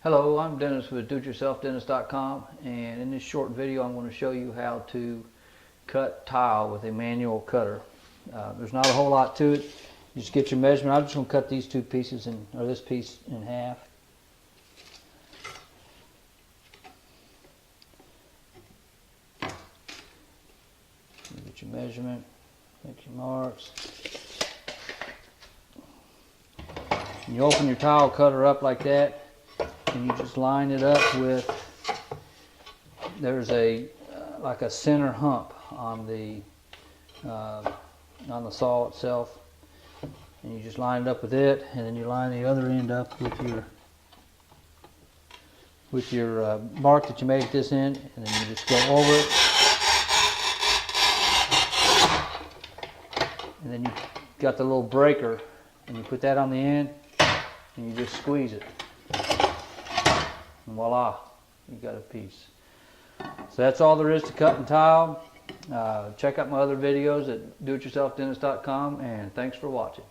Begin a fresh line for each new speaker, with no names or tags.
Hello, I'm Dennis with doityourselfdennis.com, and in this short video I'm going to show you how to cut tile with a manual cutter. There's not a whole lot to it. You just get your measurement. I'm just going to cut these two pieces or this piece in half. You get your measurement, make your marks. And you open your tile cutter up like that, and you just line it up with, there's a like a center hump on the saw itself, and you just line it up with it, and then you line the other end up with your mark that you made at this end, and then you just go over it, and then you got the little breaker, and you put that on the end, and you just squeeze it. And voila, you got a piece. So that's all there is to cutting tile. Check out my other videos at doityourselfdennis.com, and thanks for watching.